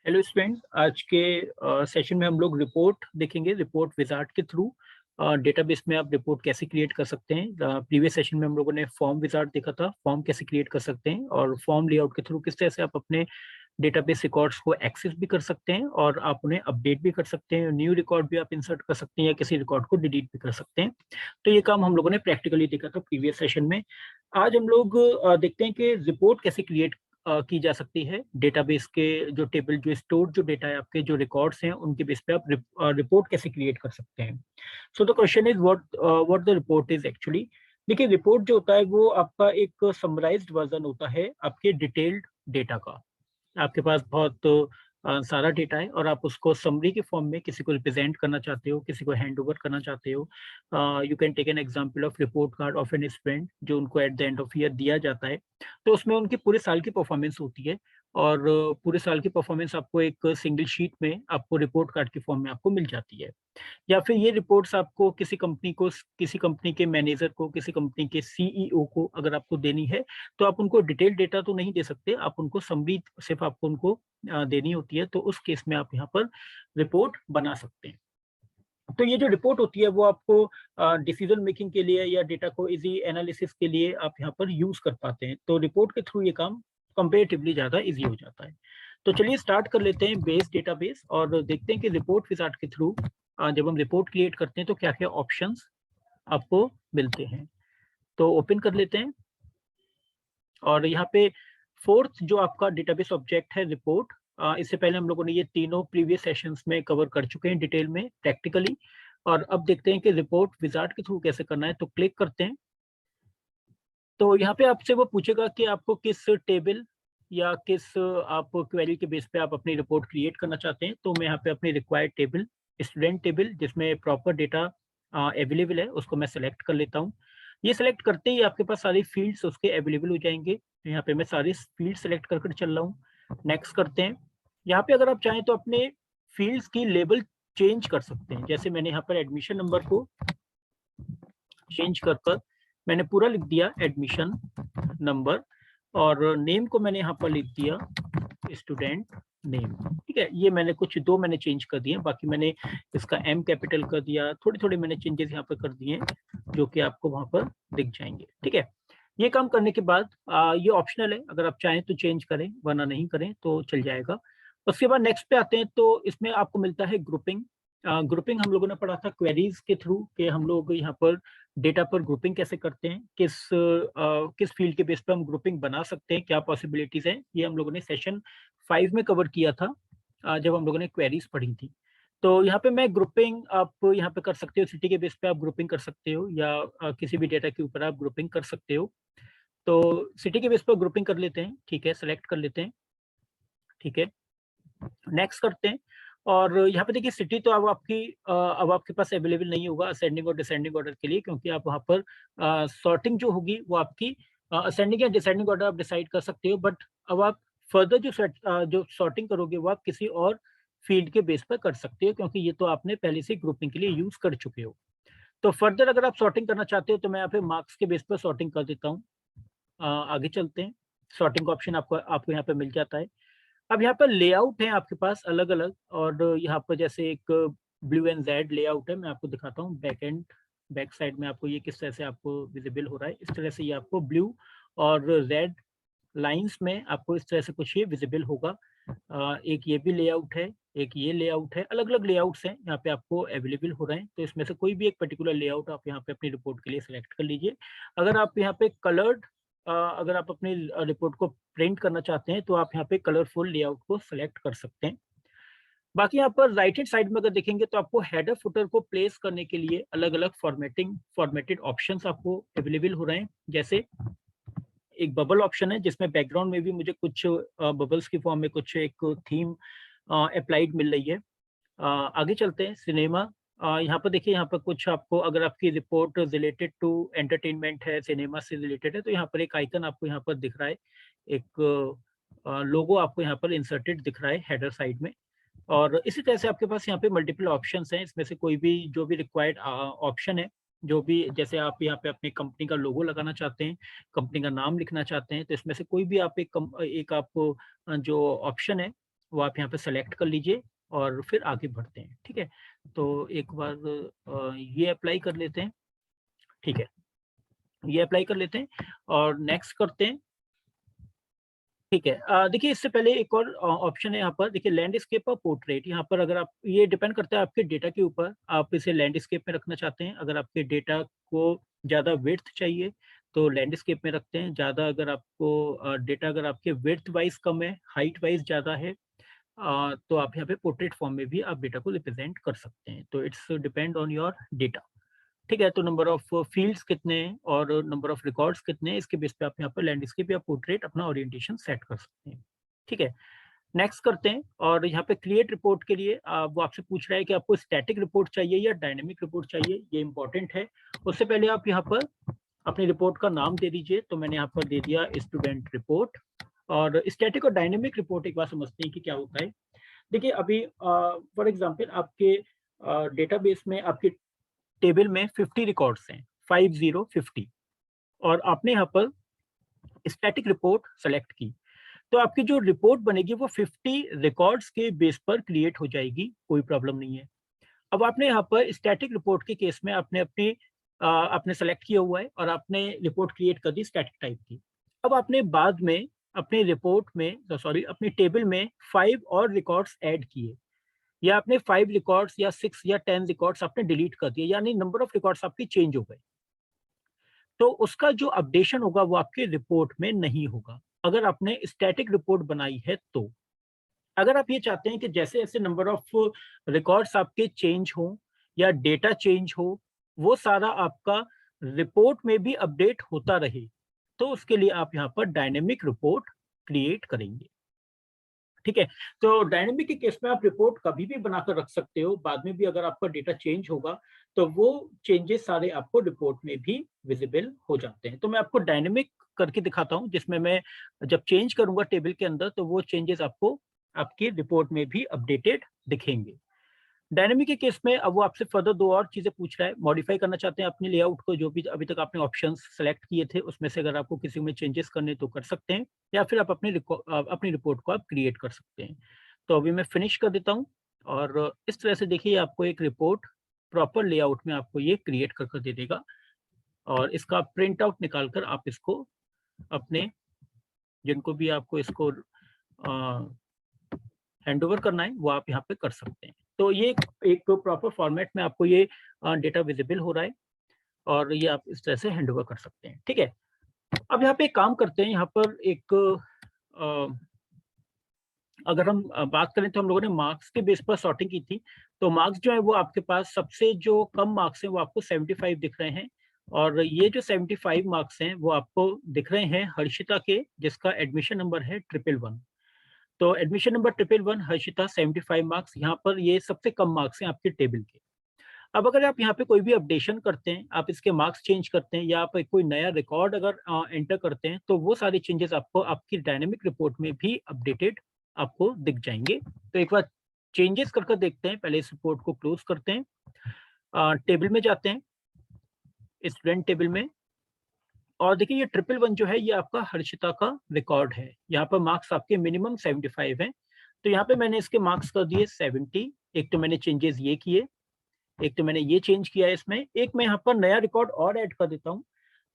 Hello student, आज के session में हम लोग रिपोर्ट देखेंगे। रिपोर्ट विजार्ड के थ्रू डेटाबेस में आप रिपोर्ट कैसे क्रिएट कर सकते हैं। प्रीवियस सेशन में हम लोगों ने फॉर्म विजार्ड देखा था, फॉर्म कैसे क्रिएट कर सकते हैं और फॉर्म लेआउट के थ्रू किस तरह से आप अपने डेटाबेस रिकॉर्ड्स को एक्सेस भी कर सकते हैं और आप उन्हें अपडेट भी कर सकते हैं। न्यू रिकॉर्ड भी आप इंसर्ट कर सकते हैं या किसी रिकॉर्ड को डिलीट भी कर सकते हैं। तो ये काम हम लोगों ने प्रैक्टिकली देखा था प्रीवियस सेशन में। आज हम लोग देखते हैं कि रिपोर्ट कैसे क्रिएट की जा सकती है। डेटाबेस के जो टेबल, जो स्टोर्ड जो डेटा है, आपके जो रिकॉर्ड्स हैं, उनके बेस पे आप रिपोर्ट कैसे क्रिएट कर सकते हैं। So the question is what the report is actually. देखिए, रिपोर्ट जो होता है वो आपका एक समराइज्ड वर्जन होता है आपके डिटेल्ड डेटा का। आपके पास बहुत सारा डेटा है और आप उसको समरी के फॉर्म में किसी को रिप्रेजेंट करना चाहते हो, किसी को हैंड ओवर करना चाहते हो। You can take an example of report card of an student जो उनको at the end of year दिया जाता है। तो उसमें उनकी पूरे साल की परफॉर्मेंस होती है और पूरे साल की परफॉर्मेंस आपको एक सिंगल शीट में आपको रिपोर्ट कार्ड के फॉर्म में आपको मिल जाती है। या फिर ये रिपोर्ट्स आपको किसी कंपनी के मैनेजर को, किसी कंपनी के सीईओ को अगर आपको देनी है, तो आप उनको डिटेल डेटा तो नहीं दे सकते, आप उनको समरी सिर्फ आपको उनको देनी होती है। तो उस केस में आप यहाँ पर रिपोर्ट बना सकते हैं। तो ये जो रिपोर्ट होती है वो आपको डिसीजन मेकिंग के लिए या डेटा को इजी एनालिसिस के लिए आप यहाँ पर यूज कर पाते हैं। तो रिपोर्ट के थ्रू ये काम कंपेरेटिवली ज्यादा इजी हो जाता है। तो चलिए स्टार्ट कर लेते हैं बेस डेटाबेस और देखते हैं कि रिपोर्ट विजार्ड के थ्रू जब हम रिपोर्ट क्रिएट करते हैं तो क्या क्या ऑप्शंस आपको मिलते हैं। तो ओपन कर लेते हैं और यहाँ पे फोर्थ जो आपका डेटाबेस ऑब्जेक्ट है रिपोर्ट, इससे पहले हम लोगों ने ये तीनों प्रीवियस सेशंस में कवर कर चुके हैं डिटेल में प्रैक्टिकली। और अब देखते हैं कि रिपोर्ट विजार्ड के थ्रू कैसे करना है। तो क्लिक करते हैं। तो यहाँ पे आपसे वो पूछेगा कि आपको किस टेबल या किस आप क्वेरी के बेस पे आप अपनी रिपोर्ट क्रिएट करना चाहते हैं। तो मैं यहाँ पे अपनी रिक्वायर्ड टेबल, स्टूडेंट टेबल जिसमें प्रॉपर डेटा अवेलेबल है, उसको मैं सेलेक्ट कर लेता हूँ। ये सेलेक्ट करते ही आपके पास सारी फील्ड्स उसके अवेलेबल हो जाएंगे। तो यहाँ पे मैं सारी फील्ड सेलेक्ट कर चल रहा हूँ। नेक्स्ट करते हैं। यहाँ पे अगर आप चाहें तो अपने फील्ड्स की लेबल चेंज कर सकते हैं। जैसे मैंने यहाँ पर एडमिशन नंबर को चेंज कर मैंने पूरा लिख दिया एडमिशन नंबर और नेम को मैंने यहाँ पर लिख दिया स्टूडेंट नेम। ठीक है, ये मैंने दो मैंने चेंज कर दिए, बाकी मैंने इसका एम कैपिटल कर दिया। थोड़ी थोड़ी मैंने चेंजेस यहाँ पर कर दिए जो कि आपको वहां पर दिख जाएंगे। ठीक है, ये काम करने के बाद ये ऑप्शनल है, अगर आप चाहें तो चेंज करें वरना नहीं करें तो चल जाएगा। उसके बाद नेक्स्ट पे आते हैं। तो इसमें आपको मिलता है ग्रुपिंग। ग्रुपिंग हम लोगों ने पढ़ा था क्वेरीज के थ्रू कि हम लोग यहाँ पर डेटा पर ग्रुपिंग कैसे करते हैं, किस फील्ड के बेस पे हम ग्रुपिंग बना सकते हैं, क्या पॉसिबिलिटीज हैं। ये हम लोगों ने सेशन 5 में कवर किया था जब हम लोगों ने क्वेरीज पढ़ी थी। तो यहाँ पे मैं ग्रुपिंग आप यहाँ पे कर सकते हो, सिटी के बेस पे आप ग्रुपिंग कर सकते हो या किसी भी डेटा के ऊपर आप ग्रुपिंग कर सकते हो। तो सिटी के बेस पर ग्रुपिंग कर लेते हैं। ठीक है, सेलेक्ट कर लेते हैं। ठीक है, नेक्स्ट करते हैं। और यहाँ पे देखिए सिटी तो अब आपके पास अवेलेबल नहीं होगा असेंडिंग और डिसेंडिंग ऑर्डर के लिए, क्योंकि आप वहाँ पर सॉर्टिंग जो होगी वो आपकी असेंडिंग या डिसेंडिंग ऑर्डर आप डिसाइड कर सकते हो। बट अब आप फर्दर जो सॉर्टिंग करोगे वो आप किसी और फील्ड के बेस पर कर सकते हो, क्योंकि ये तो आपने पहले से ग्रुपिंग के लिए यूज कर चुके हो। तो फर्दर अगर आप सॉर्टिंग करना चाहते हो तो मैं यहाँ पे मार्क्स के बेस पर सॉर्टिंग कर देता हूँ। आगे चलते हैं। सॉर्टिंग का ऑप्शन आपको यहाँ पे मिल जाता है। अब यहाँ पर लेआउट है आपके पास अलग अलग, और यहाँ पर जैसे एक ब्लू एंड जेड लेआउट है, मैं आपको दिखाता हूँ। बैक साइड में आपको ये किस तरह से आपको विजिबल हो रहा है। इस तरह से ये आपको ब्लू और रेड लाइंस में आपको इस तरह से कुछ ये विजिबल होगा। एक ये भी लेआउट है, एक ये लेआउट है, अलग अलग लेआउट्स हैं यहाँ पे आपको अवेलेबल हो रहे हैं। तो इसमें से कोई भी एक पर्टिकुलर लेआउट आप यहाँ पे अपनी रिपोर्ट के लिए सिलेक्ट कर लीजिए। अगर आप यहाँ पे अगर आप अपनी रिपोर्ट को प्रिंट करना चाहते हैं तो आप यहाँ पे कलरफुल लेआउट को सिलेक्ट कर सकते हैं। बाकी यहाँ पर राइट हैंड साइड में अगर देखेंगे तो आपको हेडर फुटर को प्लेस करने के लिए अलग अलग फॉर्मेटेड ऑप्शंस आपको अवेलेबल हो रहे हैं। जैसे एक बबल ऑप्शन है जिसमें बैकग्राउंड में भी मुझे कुछ बबल्स की फॉर्म में कुछ एक थीम अप्लाइड मिल रही है। आगे चलते हैं। सिनेमा, यहाँ पर देखिए, यहाँ पर कुछ आपको अगर आपकी रिपोर्ट रिलेटेड टू एंटरटेनमेंट है, सिनेमा से रिलेटेड है, तो यहाँ पर एक आइकन आपको यहाँ पर दिख रहा है। एक लोगो आपको यहाँ पर इंसर्टेड दिख रहा है हेडर साइड में। और इसी तरह से आपके पास यहाँ पे मल्टीपल ऑप्शंस हैं। इसमें से कोई भी जो भी रिक्वायर्ड ऑप्शन है, जो भी, जैसे आप यहाँ पे अपनी कंपनी का लोगो लगाना चाहते हैं, कंपनी का नाम लिखना चाहते हैं, तो इसमें से कोई भी आप जो ऑप्शन है वो आप यहाँ पे सेलेक्ट कर लीजिए और फिर आगे बढ़ते हैं। ठीक है, तो एक बार ये अप्लाई कर लेते हैं। ठीक है, ये अप्लाई कर लेते हैं और नेक्स्ट करते हैं। ठीक है, देखिए इससे पहले एक और ऑप्शन है यहाँ पर, देखिए लैंडस्केप और पोर्ट्रेट। यहाँ पर अगर आप, ये डिपेंड करता है आपके डेटा के ऊपर, आप इसे लैंडस्केप में रखना चाहते हैं। अगर आपके डेटा को ज़्यादा विड्थ चाहिए तो लैंडस्केप में रखते हैं। ज़्यादा अगर आपको डेटा अगर आपके विड्थ वाइज कम है, हाइट वाइज ज़्यादा है, तो आप यहाँ पे पोर्ट्रेट फॉर्म में भी आप डेटा को रिप्रेजेंट कर सकते हैं। तो it's depend on your data. ठीक है, तो नंबर ऑफ फील्ड्स कितने हैं और नंबर ऑफ रिकॉर्ड्स कितने हैं, इसके बेस पे आप यहाँ पर लैंडस्केप या पोर्ट्रेट अपना ओरिएंटेशन सेट कर सकते हैं। ठीक है, नेक्स्ट करते हैं। और यहाँ पे क्रिएट रिपोर्ट के लिए वो आपसे पूछ रहा है कि आपको स्टैटिक रिपोर्ट चाहिए या डायनेमिक रिपोर्ट चाहिए, ये इंपॉर्टेंट है। उससे पहले आप यहाँ पर अपनी रिपोर्ट का नाम दे दीजिए। तो मैंने यहाँ पर दे दिया स्टूडेंट रिपोर्ट। और स्टैटिक और डायनेमिक रिपोर्ट एक बार समझते हैं कि क्या होता है। देखिए अभी फॉर एग्जांपल आपके डेटाबेस में, आपके टेबल में 50 रिकॉर्ड्स हैं, 50 और आपने यहाँ पर स्टैटिक रिपोर्ट सेलेक्ट की। तो आपकी जो रिपोर्ट बनेगी वो 50 रिकॉर्ड्स के बेस पर क्रिएट हो जाएगी, कोई प्रॉब्लम नहीं है। अब आपने यहाँ पर स्टैटिक रिपोर्ट के केस में आपने सेलेक्ट किया हुआ है और आपने रिपोर्ट क्रिएट कर दी स्टैटिक टाइप की। अब आपने बाद में अपने रिपोर्ट में, सॉरी अपनी टेबल में 5 और रिकॉर्ड्स ऐड किए, या आपने 5 रिकॉर्ड्स या 6 या 10 रिकॉर्ड्स आपने डिलीट कर दिए, यानी नंबर ऑफ रिकॉर्ड्स आपकी चेंज हो गए। तो उसका जो अपडेशन होगा वो आपके रिपोर्ट में नहीं होगा, अगर आपने स्टैटिक रिपोर्ट बनाई है तो। अगर आप ये चाहते हैं कि जैसे जैसे नंबर ऑफ रिकॉर्ड्स आपके चेंज हो या डेटा चेंज हो, वो सारा आपका रिपोर्ट में भी अपडेट होता रहे, तो उसके लिए आप यहाँ पर डायनेमिक रिपोर्ट क्रिएट करेंगे। ठीक है, तो डायनेमिक के केस में आप रिपोर्ट कभी भी बनाकर रख सकते हो, बाद में भी अगर आपका डेटा चेंज होगा तो वो चेंजेस सारे आपको रिपोर्ट में भी विजिबल हो जाते हैं। तो मैं आपको डायनेमिक करके दिखाता हूँ, जिसमें मैं जब चेंज करूंगा टेबल के अंदर तो वो चेंजेस आपको आपकी रिपोर्ट में भी अपडेटेड दिखेंगे। डायनेमिक के केस में अब वो आपसे फर्दर 2 और चीजें पूछ रहा है। मॉडिफाई करना चाहते हैं अपने लेआउट को, जो भी अभी तक आपने ऑप्शंस सेलेक्ट किए थे उसमें से अगर आपको किसी में चेंजेस करने तो कर सकते हैं, या फिर आप अपनी रिपोर्ट को आप क्रिएट कर सकते हैं। तो अभी मैं फिनिश कर देता हूँ और इस तरह से देखिए आपको एक रिपोर्ट प्रॉपर लेआउट में आपको ये क्रिएट कर दे देगा। और इसका प्रिंट आउट निकाल कर आप इसको अपने, जिनको भी आपको इसको हैंड ओवर करना है वो आप यहाँ पे कर सकते हैं। तो ये एक प्रॉपर फॉर्मेट में आपको ये डेटा विजिबल हो रहा है और ये आप इस तरह से हैंड ओवर कर सकते हैं। ठीक है, अब यहाँ पे एक काम करते हैं। यहाँ पर एक अगर हम बात करें तो हम लोगों ने मार्क्स के बेस पर सॉर्टिंग की थी। तो मार्क्स जो है वो आपके पास सबसे जो कम मार्क्स हैं वो आपको 75 दिख रहे हैं, और ये जो 75 मार्क्स हैं वो आपको दिख रहे हैं हर्षिता के, जिसका एडमिशन नंबर है 111। तो एडमिशन नंबर 111 हर्षिता 75 मार्क्स, यहाँ पर ये सबसे कम मार्क्स हैं आपके टेबल के। अब अगर आप यहाँ पे कोई भी अपडेशन करते हैं, आप इसके मार्क्स चेंज करते हैं या आप कोई नया रिकॉर्ड अगर एंटर करते हैं, तो वो सारी चेंजेस आपको आपकी डायनेमिक रिपोर्ट में भी अपडेटेड आपको दिख जाएंगे। तो एक बार चेंजेस कर देखते हैं। पहले इस रिपोर्ट को क्लोज करते हैं, टेबल में जाते हैं, स्टूडेंट टेबल में, और देखिए ये 111 जो है ये आपका हर्षिता का रिकॉर्ड है। यहाँ पर मार्क्स आपके मिनिमम 75 हैं। तो यहाँ पे मैंने इसके मार्क्स कर दिए 70। एक तो मैंने चेंजेस ये किए, एक तो मैंने ये चेंज किया है इसमें, एक मैं यहाँ पर नया रिकॉर्ड और ऐड कर देता हूँ,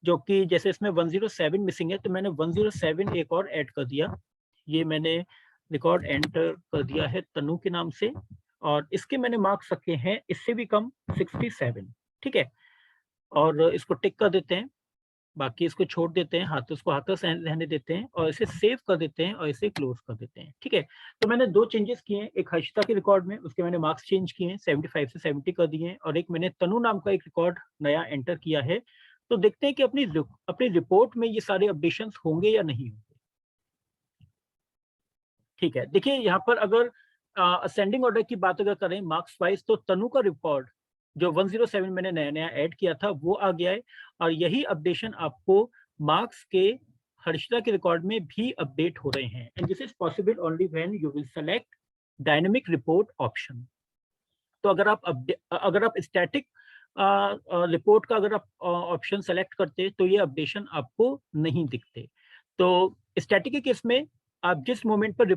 जो कि जैसे इसमें 107 मिसिंग है तो मैंने 107 एक और ऐड कर दिया। ये मैंने रिकॉर्ड एंटर कर दिया है तनु के नाम से, और इसके मैंने मार्क्स रखे हैं इससे भी कम 67। ठीक है, और इसको टिक कर देते हैं, बाकी इसको छोड़ देते हैं, हाथ उसको हाथों से रहने देते हैं और इसे सेव कर देते हैं और इसे क्लोज कर देते हैं। ठीक है, तो मैंने 2 चेंजेस किए हैं, एक हर्षिता के रिकॉर्ड में, उसके मैंने मार्क्स चेंज किए हैं, 75 से 70 कर दिए हैं, और एक मैंने तनु नाम का एक रिकॉर्ड नया एंटर किया है। तो देखते हैं कि अपनी रिपोर्ट में ये सारे अपडेशंस होंगे या नहीं होंगे। ठीक है, देखिए यहाँ पर अगर असेंडिंग ऑर्डर की बात अगर करें मार्क्स वाइज, तो तनु का रिकॉर्ड जो 107 मैंने नया नया ऐड किया था वो आ गया है, और यही अपडेशन आपको मार्क्स के हर्षिता के रिकॉर्ड में भी अपडेट हो रहे हैं। And this is possible only when you will select dynamic report option. तो अगर आप स्टैटिक रिपोर्ट का अगर आप ऑप्शन सेलेक्ट करते तो ये अपडेशन आपको नहीं दिखते। तो स्टैटिक के केस में आप जिस मोमेंट पर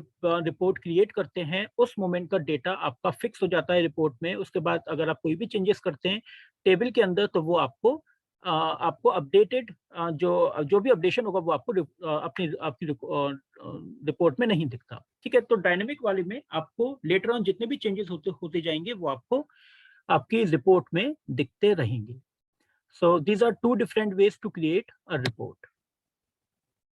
रिपोर्ट क्रिएट करते हैं उस मोमेंट का डेटा आपका फिक्स हो जाता है रिपोर्ट में। उसके बाद अगर आप कोई भी चेंजेस करते हैं टेबल के अंदर तो वो आपको अपडेटेड जो जो भी अपडेशन होगा वो आपको अपनी आपकी रिपोर्ट में नहीं दिखता। ठीक है, तो डायनेमिक वाले में आपको लेटर ऑन जितने भी चेंजेस होते होते जाएंगे वो आपको आपकी रिपोर्ट में दिखते रहेंगे। So these are two different ways to create a report.